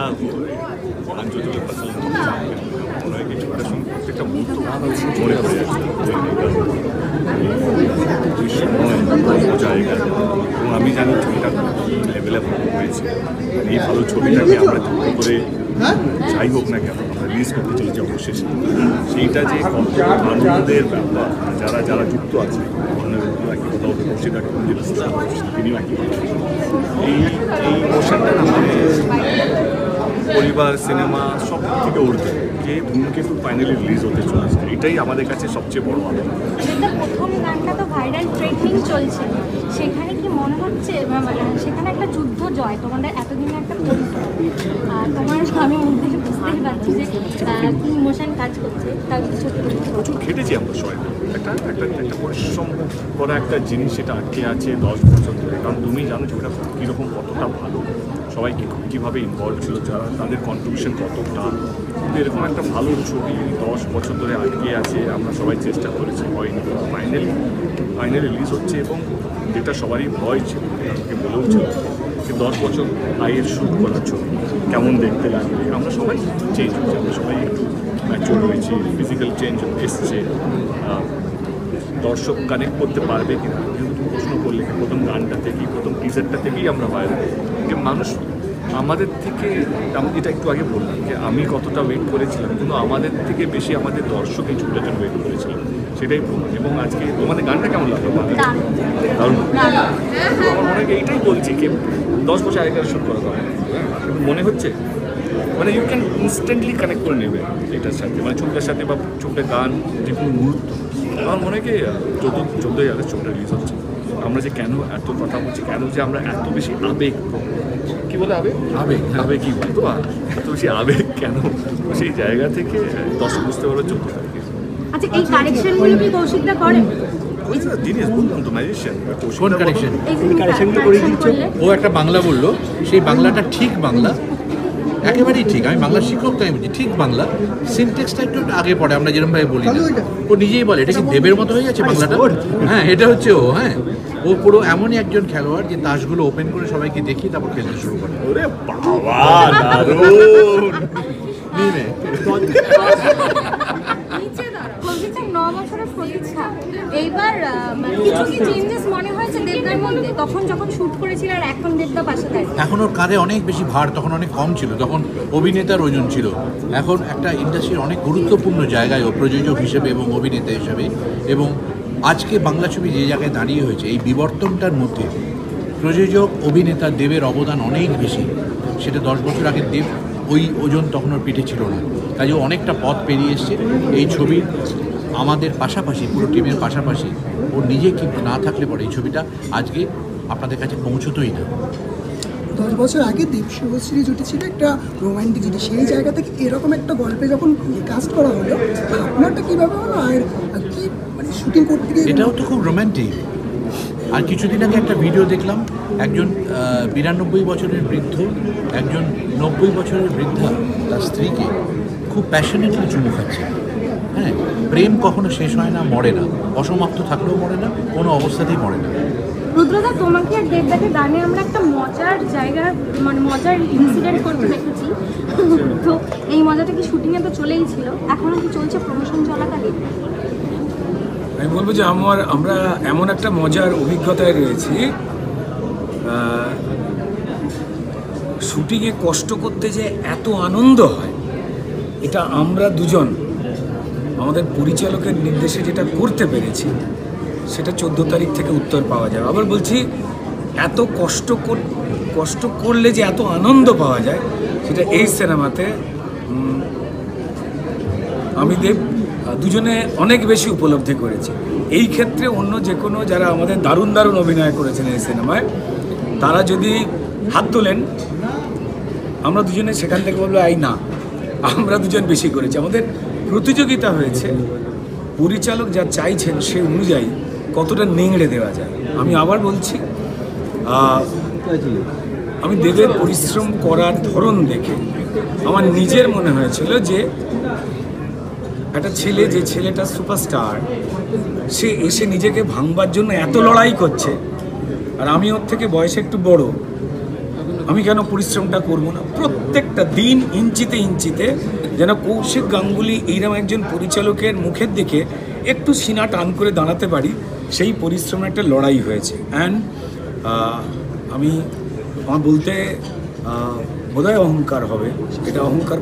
গান যতগুলো পার্সোনাল মনে হয় এই ছবিটার সঙ্গে প্রত্যেকটা মুহূর্ত মনে পড়ে যাচ্ছে সময় জায়গা। এবং আমি জানি ছবিটা কী লেভেলে ভালো হয়েছে। এই ভালো ছবিটাকে আমরা তৈরি করে যাই হোক না কেন আমরা রিলিজ করতে চলেছি অবশেষে। সেইটা যে কত আনন্দের ব্যাপার, যারা যারা যুক্ত আছে একই কথা বলতে সেটাকে তিনিও একই কথা। এই মোশনটা মানে পরিবার সিনেমা সব থেকে উঠবে যে ধূমকেতু ফাইনালি রিলিজ হতে চলেছে, এটাই আমাদের কাছে সবচেয়ে বড় আনন্দ। প্রথম গানটা তো ভাইরাল ট্রেন্ডিং চলছে, সেখানে কি মনে হচ্ছে সেখানে একটা যুদ্ধ জয় তোমাদের এতদিনে একটা তোমার আমি মুখ দেখে বুঝতেই পারছি যে কি ইমোশন কাজ করছে। তার প্রচুর খেটেছি আমরা সবাই, একটা একটা একটা পরিশ্রম করা একটা জিনিস সেটা আটকে আছে 10 বছর ধরে। কারণ তুমি জানো যে ওটা কীরকম কতটা ভালো, সবাই কীভাবে ইনভলভ ছিল, যারা তাদের কন্ট্রিবিউশন কতটা। কিন্তু এরকম একটা ভালো ছবি 10 বছর ধরে আটকে আছে, আমরা সবাই চেষ্টা করেছি, হয়নি। ফাইনালি রিলিজ হচ্ছে এবং যেটা সবারই ভয় ছিল, আমাকে বলেও ছিল যে 10 বছর আয়ের শুট করার ছবি কেমন দেখতে লাগবে। আমরা সবাই চেঞ্জ হয়েছি, আমরা সবাই একটু ম্যাচিওর হয়েছি, ফিজিক্যাল চেঞ্জ এসছে। দর্শক কানেক্ট করতে পারবে কিনা কিন্তু তুমি প্রশ্ন করলে প্রথম গানটা থেকেই প্রথম টিজারটা থেকেই আমরা ভাইরাল যে মানুষ আমাদের থেকে, আমি যেটা একটু আগে বললাম যে আমি কতটা ওয়েট করেছিলাম, কিন্তু আমাদের থেকে বেশি আমাদের দর্শক এই ছবিটার জন্য ওয়েট করেছিলাম, সেটাই প্রমাণ। এবং আজকে তোমাদের গানটা কেমন লাগলো? দারুণ। আমার মনে হয় এইটাই বলছি কি 10 বছর আগেকার শুট করা হয়, মনে হচ্ছে মানে ইউ ক্যান ইনস্ট্যান্টলি কানেক্ট করে নেবে এটার সাথে, মানে ছবিটার সাথে বা ছবিটার গান যে কোনো মুহূর্ত। আমার মনে হয় কি 14ই আগস্ট ছবিটা রিলিজ হচ্ছে, আমরা যে কেন এত কথা বলছি, কেন যে আমরা এত বেশি আবেগ, কী বলে আবেগ কী বলতো, এত বেশি আবেগ কেন, সেই জায়গা থেকে দর্শক বুঝতে পারবে 14 তারিখে। আচ্ছা, এই কারেকশনগুলো কি কৌশিকদা করেন? দিনেশ বললাম তো ম্যাজিশিয়ান। কোন কারেকশন? কারেকশনগুলো করে দিচ্ছে। ও একটা বাংলা বললো, সেই বাংলাটা ঠিক বাংলা, একেবারেই ঠিক। আমি বাংলা শিক্ষক, তাই বলছি ঠিক বাংলা, সিনটেক্সটা একটু আগে পড়ে, আমরা যেরকমভাবে বলি না। ও নিজেই বলে এটা কি দেবের মতো হয়ে যাচ্ছে বাংলাটা। হ্যাঁ, এটা হচ্ছে ও। হ্যাঁ, ও পুরো এমনই একজন খেলোয়াড় যে তাসগুলো ওপেন করে সবাইকে দেখি তারপর খেলতে শুরু করে। ওরে বাবা, দারুণ। এইবার কিছু কি চেঞ্জেস মনে হয়েছে দেবদার মধ্যে তখন যখন শুট করেছিল আর এখন দেবদা পাশে থাকে? এখন ওর কাঁধে অনেক বেশি ভার, তখন অনেক কম ছিল, তখন অভিনেতার ওজন ছিল। এখন একটা ইন্ডাস্ট্রির অনেক গুরুত্বপূর্ণ জায়গায় ও প্রযোজক হিসেবে এবং অভিনেতা হিসেবে। এবং আজকে বাংলা ছবি যে জায়গায় দাঁড়িয়ে হয়েছে, এই বিবর্তনটার মধ্যে প্রযোজক অভিনেতা দেবের অবদান অনেক বেশি। সেটা 10 বছর আগে দেব ওই ওজন তখন ওর পিঠে ছিল না, কাজে অনেকটা পথ পেরিয়ে এসছে। এই ছবি আমাদের পাশাপাশি, পুরো টিমের পাশাপাশি, ওর নিজে কিন্তু না থাকলে পরে এই ছবিটা আজকে আপনাদের কাছে পৌঁছতোই না। 10 বছর আগে দেব শুভশ্রী জুটি ছিল একটা রোমান্টিক জুটি, সেই জায়গা থেকে এরকম একটা গল্পে যখন কাস্ট করা হলো, আপনারটা কীভাবে হলো আর কি মানে শুটিং করতে গিয়ে? এটাও তো খুব রোম্যান্টিক। আর কিছুদিন আগে একটা ভিডিও দেখলাম, একজন 92 বছরের বৃদ্ধ, একজন 90 বছরের বৃদ্ধা তার স্ত্রীকে খুব প্যাশনেটলি চুমু খাচ্ছে। হ্যাঁ, প্রেম কখনো শেষ হয় না, মরে না, অসমাপ্ত থাকলেও মরে না, কোনো অবস্থাতেই মরে না। রুদ্রদা, তোমাকে আর দেবদাকে গানে আমরা একটা মজার জায়গা, মানে মজার ইনসিডেন্ট করতে দেখেছি। তো এই মজাটা কি শুটিংয়ে তো চলেই ছিল, এখনও কি চলছে প্রমোশন চলাকালীন? আমি বলবো যে আমরা এমন একটা মজার অভিজ্ঞতায় রয়েছি। শুটিংয়ে কষ্ট করতে যে এত আনন্দ হয়, এটা আমরা দুজন আমাদের পরিচালকের নির্দেশে যেটা করতে পেরেছি, সেটা 14 তারিখ থেকে উত্তর পাওয়া যাবে। আবার বলছি, এত কষ্ট করলে যে এত আনন্দ পাওয়া যায়, সেটা এই সিনেমাতে আমি দেব দুজনে অনেক বেশি উপলব্ধি করেছি। এই ক্ষেত্রে অন্য যে কোনো যারা আমাদের দারুণ দারুণ অভিনয় করেছেন এই সিনেমায়, তারা যদি হাত তোলেন, আমরা দুজনে সেখান থেকে বলবো এই না, আমরা দুজন বেশি করেছি। আমাদের প্রতিযোগিতা হয়েছে, পরিচালক যা চাইছেন সে অনুযায়ী কতটা নেংড়ে দেওয়া যায়। আমি আবার বলছি, আমি দেবের পরিশ্রম করার ধরন দেখে আমার নিজের মনে হয়েছিল যে একটা ছেলে, যে ছেলেটা সুপারস্টার, সে এসে নিজেকে ভাঙবার জন্য এত লড়াই করছে, আর আমি ওর থেকে বয়সে একটু বড়, আমি কেন পরিশ্রমটা করবো না? প্রত্যেকটা দিন ইঞ্চিতে ইঞ্চিতে যেন কৌশিক গাঙ্গুলি এইরকম একজন পরিচালকের মুখের দিকে একটু সিনা টান করে দাঁড়াতে পারি, সেই পরিশ্রমের একটা লড়াই হয়েছে। অ্যান্ড আমি আমার বলতে বোধহয় অহংকার হবে, এটা অহংকার